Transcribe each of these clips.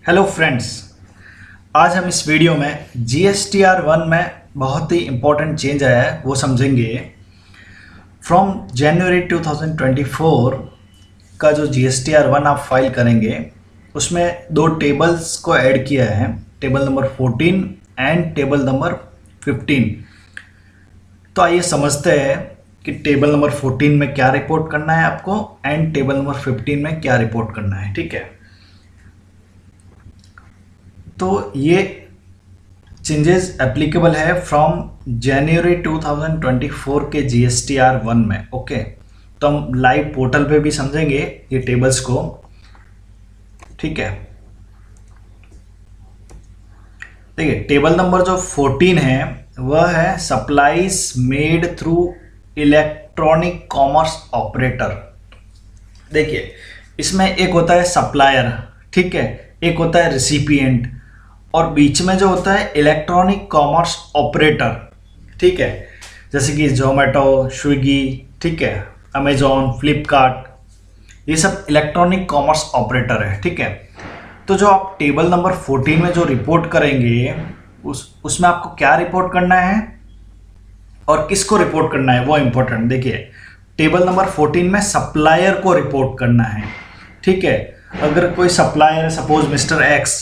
Hello friends, आज हम इस वीडियो में GSTR 1 में बहुत ही इम्पोर्टेंट चेंज आया है वो समझेंगे। फ्रॉम जनवरी 2024 का जो GSTR 1 आप फाइल करेंगे उसमें दो टेबल्स को ऐड किया है, table number 14 and table number 15। तो आइए समझते हैं कि टेबल नंबर 14 में क्या रिपोर्ट करना है आपको एंड टेबल नंबर 15 में क्या रिपोर्ट करना है। ठीक है, तो ये चेंजेस एप्लीकेबल है फ्रॉम जनवरी 2024 के GSTR 1 में। ओके, तो हम लाइव पोर्टल पे भी समझेंगे ये टेबल्स को। ठीक है, देखिए टेबल नंबर जो 14 है वह है supplies made through electronic commerce operator. देखिए इसमें एक होता है सप्लायर, ठीक है, एक होता है रिसिपिएंट और बीच में जो होता है इलेक्ट्रॉनिक कॉमर्स ऑपरेटर। ठीक है, जैसे कि जोमेटो, स्विगी, ठीक है, अमेजोन, फ्लिपकार्ट, ये सब इलेक्ट्रॉनिक कॉमर्स ऑपरेटर है। ठीक है, तो जो आप टेबल नंबर 14 में जो रिपोर्ट करेंगे उसमें आपको क्या रिपोर्ट करना है और किसको रिपोर्ट करना है वो इम्पोर्टेंट। देखिए टेबल नंबर 14 में सप्लायर को रिपोर्ट करना है। ठीक है, अगर कोई सप्लायर है, सपोज मिस्टर एक्स,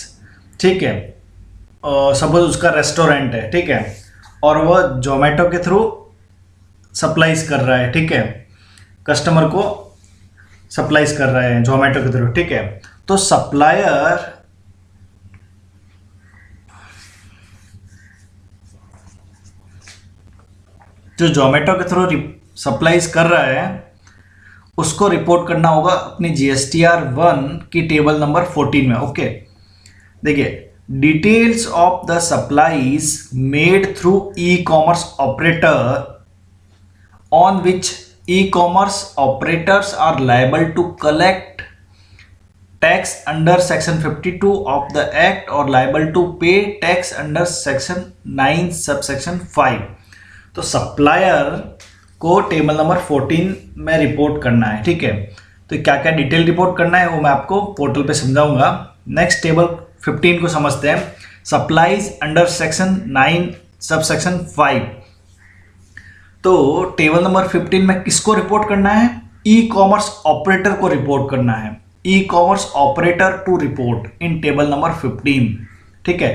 ठीक है, सपोज उसका रेस्टोरेंट है, ठीक है, और वह जोमेटो के थ्रू सप्लाईज कर रहा है, ठीक है, कस्टमर को सप्लाईज कर रहा है जोमेटो के थ्रू। ठीक है, तो सप्लायर जो जोमेटो के थ्रू सप्लाईज कर रहा है उसको रिपोर्ट करना होगा अपनी GSTR 1 की टेबल नंबर 14 में। ओके, देखिए details of the supplies made through e-commerce operator on which e-commerce operators are liable to collect tax under section 52 of the act or liable to pay tax under section 9 subsection 5। तो supplier को table number 14 में report करना है। ठीक है, तो क्या क्या डिटेल रिपोर्ट करना है वो मैं आपको पोर्टल पे समझाऊंगा। नेक्स्ट टेबल 15 को समझते हैं, सप्लाईज अंडर सेक्शन 9 सबसेक्शन 5। तो टेबल नंबर 15 में किसको रिपोर्ट करना है? ई कॉमर्स ऑपरेटर को रिपोर्ट करना है। Ecommerce operator to report in table number 15। ठीक है,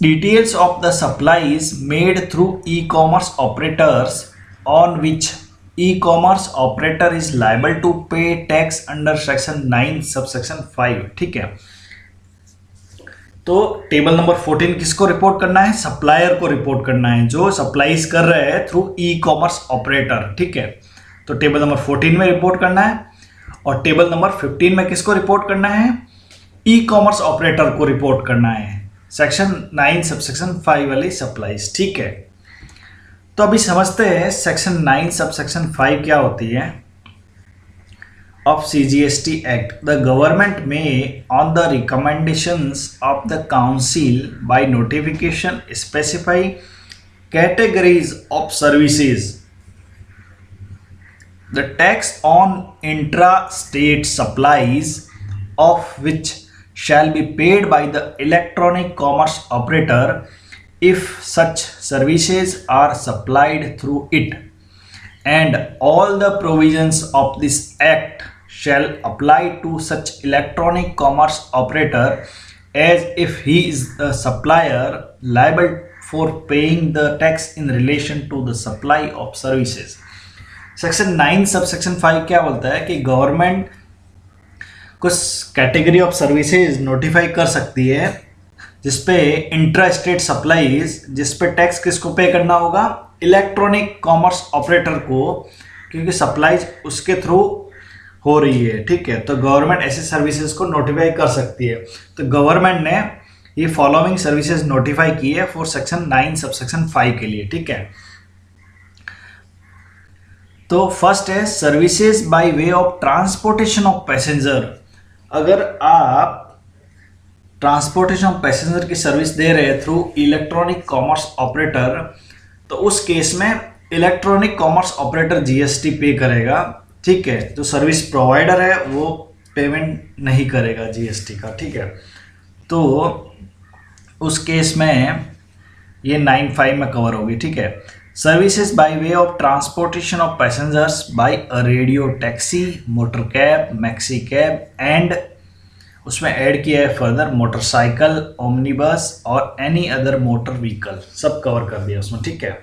details of the supplies made through ecommerce operators on which ecommerce operator is liable to pay tax under section 9 subsection 5। ठीक है, तो table number 14 किसको report करना है? Supplier को report करना है जो सप्लाईज कर रहे हैं थ्रू ई कॉमर्स ऑपरेटर। ठीक है, तो टेबल नंबर 14 में रिपोर्ट करना है और टेबल नंबर 15 में किसको रिपोर्ट करना है? ई कॉमर्स ऑपरेटर को रिपोर्ट करना है, सेक्शन 9 सबसेक्शन 5 वाली सप्लाईज। ठीक है, तो अभी समझते हैं सेक्शन 9 सबसेक्शन 5 क्या होती है। of CGST Act, the government may, on the recommendations of the council by notification, specify categories of services. The tax on intra-state supplies of which shall be paid by the electronic commerce operator if such services are supplied through it, and all the provisions of this act shall apply to such electronic commerce operator as if he is the supplier liable for paying the tax in relation to the supply of services। Section 9 subsection 5 क्या बोलता है कि government कुछ category of services notify कर सकती है जिसपे intra state supplies, जिसपे टैक्स किसको पे करना होगा? इलेक्ट्रॉनिक कॉमर्स ऑपरेटर को, क्योंकि सप्लाईज उसके थ्रू हो रही है। ठीक है, तो गवर्नमेंट ऐसे सर्विसेज को नोटिफाई कर सकती है। तो गवर्नमेंट ने ये फॉलोइंग सर्विसेज नोटिफाई की है फॉर सेक्शन 9 सबसेक्शन 5 के लिए। ठीक है, तो फर्स्ट है services by way of transportation of passenger. अगर आप ट्रांसपोर्टेशन ऑफ पैसेंजर की सर्विस दे रहे हैं थ्रू इलेक्ट्रॉनिक कॉमर्स ऑपरेटर, तो उस केस में इलेक्ट्रॉनिक कॉमर्स ऑपरेटर GST पे करेगा। ठीक है, जो सर्विस प्रोवाइडर है वो पेमेंट नहीं करेगा GST का। ठीक है, तो उस केस में ये 9(5) में कवर होगी, ठीक है। Services by way of transportation of passengers by a radio taxi, motor cab, maxi cab and उसमें ऐड किया है फर्दर मोटरसाइकिल, ओमनीबस और एनी अदर मोटर व्हीकल, सब कवर कर दिया उसमें, ठीक है।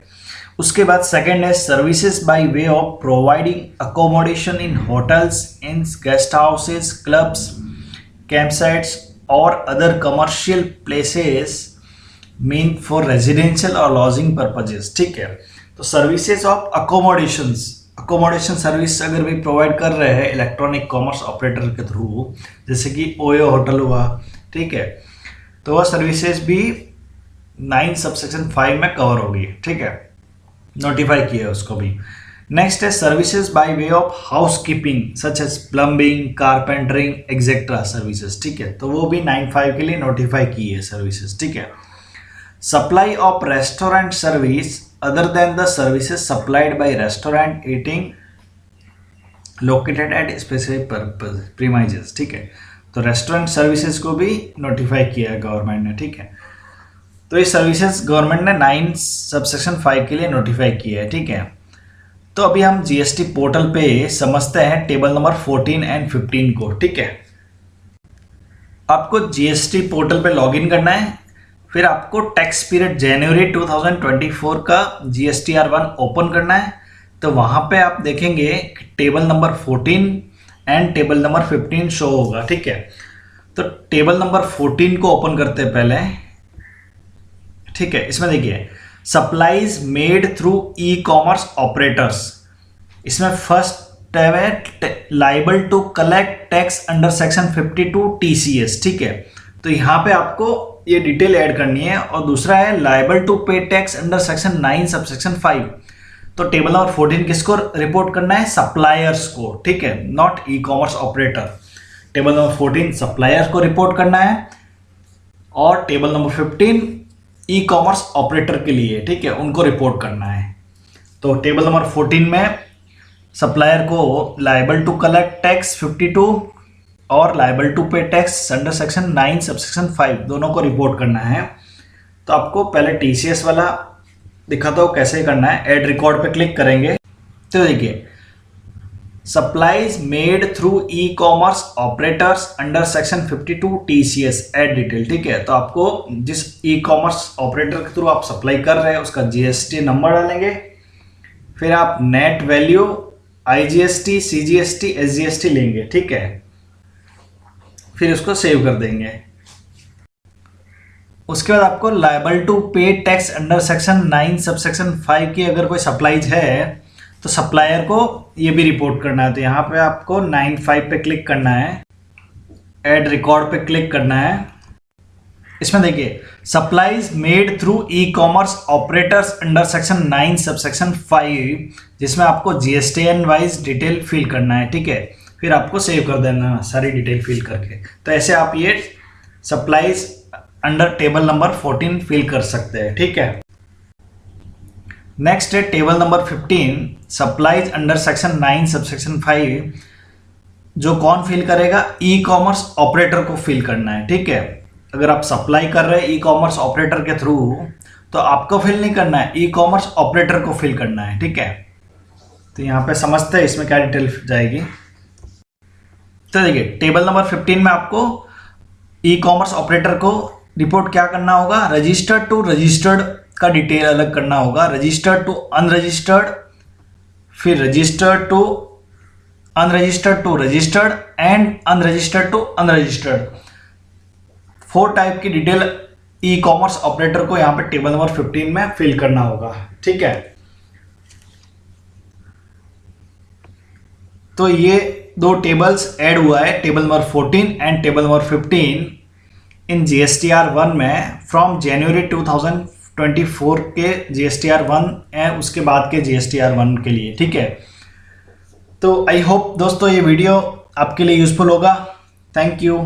उसके बाद सेकंड है services by way of providing accommodation in hotels, in guest houses, clubs, campsites और other commercial places meant for residential और लॉजिंग पर्पजेस, ठीक है। तो सर्विसेज ऑफ अकोमोडेशन सर्विस अगर भी प्रोवाइड कर रहे हैं इलेक्ट्रॉनिक कॉमर्स ऑपरेटर के थ्रू, जैसे कि ओयो होटल हुआ, ठीक है, तो वह सर्विसेज भी 9(5) में कवर होगी, ठीक है, नोटिफाई किया है उसको भी। नेक्स्ट है services by way of housekeeping such as plumbing, carpentering etcetera services, ठीक है, तो वो भी 9(5) के लिए नोटिफाई की है सर्विसेज, ठीक है। Supply of restaurant service other than the services supplied by restaurant eating located at specific premises, ठीक है, तो रेस्टोरेंट सर्विसेज को भी नोटिफाई किया है गवर्नमेंट ने, ठीक है। तो ये सर्विसेज गवर्नमेंट ने 9(5) के लिए नोटिफाई किया है, ठीक है। तो अभी हम जीएसटी पोर्टल पे समझते हैं टेबल नंबर 14 एंड 15 को, ठीक है। आपको जीएसटी पोर्टल पे लॉगिन करना है, फिर आपको टैक्स पीरियड जनवरी 2024 का GSTR1 ओपन करना है। तो वहाँ पे आप देखेंगे कि table number 14 and table number 15 show होगा, ठीक है। तो टेबल नंबर 14 को ओपन करते हैं पहले, ठीक है। इसमें देखिए supplies made through ecommerce operators, इसमें फर्स्ट है liable to collect tax under section 52 TCS, ठीक है। तो यहाँ पे आपको ये डिटेल ऐड करनी है। और दूसरा है liable to pay tax under section 9(5). तो टेबल नंबर 14 किसको रिपोर्ट करना है? सप्लायर्स को, ठीक है, not e commerce operator. Table number 14 suppliers को रिपोर्ट करना है और table number 15 e commerce operator के लिए, ठीक है, उनको रिपोर्ट करना है। तो टेबल नंबर 14 में सप्लायर को लायबल टू कलेक्ट टैक्स 52 और liable to pay tax under section 9(5) दोनों को रिपोर्ट करना है। तो आपको पहले TCS वाला दिखाता हूँ कैसे करना है। ऐड रिकॉर्ड पे क्लिक करेंगे तो देखिए supplies made through ecommerce operators under section 52 TCS add detail, ठीक है। तो आपको जिस ई कॉमर्स ऑपरेटर के थ्रू आप सप्लाई कर रहे हैं उसका GST नंबर डालेंगे, फिर आप net value, IGST, CGST, SGST लेंगे, ठीक है, फिर उसको सेव कर देंगे। उसके बाद आपको liable to pay tax under section 9(5) की अगर कोई सप्लाईज है तो सप्लायर को ये भी रिपोर्ट करना है। तो यहाँ पे आपको 9(5) पे क्लिक करना है, ऐड रिकॉर्ड पे क्लिक करना है। इसमें देखिए supplies made through ecommerce operators under section 9(5) जिसमें आपको GSTN वाइज डिटेल फिल करना है, ठीक है, फिर आपको सेव कर देना सारी डिटेल फिल करके। तो ऐसे आप ये supplies under table number 14 fill कर सकते हैं, ठीक है। नेक्स्ट है table number 15 supplies under section 9(5) जो कौन फिल करेगा? ई कॉमर्स ऑपरेटर को फिल करना है, ठीक है। अगर आप सप्लाई कर रहे हैं ई कॉमर्स ऑपरेटर के थ्रू तो आपको फिल नहीं करना है, ई कॉमर्स ऑपरेटर को फिल करना है, ठीक है। तो यहाँ पे समझते हैं इसमें क्या डिटेल जाएगी। तो देखिए टेबल नंबर 15 में आपको ई कॉमर्स ऑपरेटर को रिपोर्ट क्या करना होगा? रजिस्टर्ड टू रजिस्टर्ड का डिटेल अलग करना होगा, रजिस्टर्ड टू अनरजिस्टर्ड, फिर registered to registered and unregistered to unregistered. 4 type की डिटेल ई कॉमर्स ऑपरेटर को यहाँ पे टेबल नंबर 15 में फिल करना होगा, ठीक है। तो ये 2 टेबल्स ऐड हुआ है, table number 14 and table number 15 in GSTR1 में फ्रॉम जनवरी 2024 के GSTR1 एंड उसके बाद के GSTR1 के लिए, ठीक है। तो आई होप दोस्तों ये वीडियो आपके लिए यूजफुल होगा। Thank you.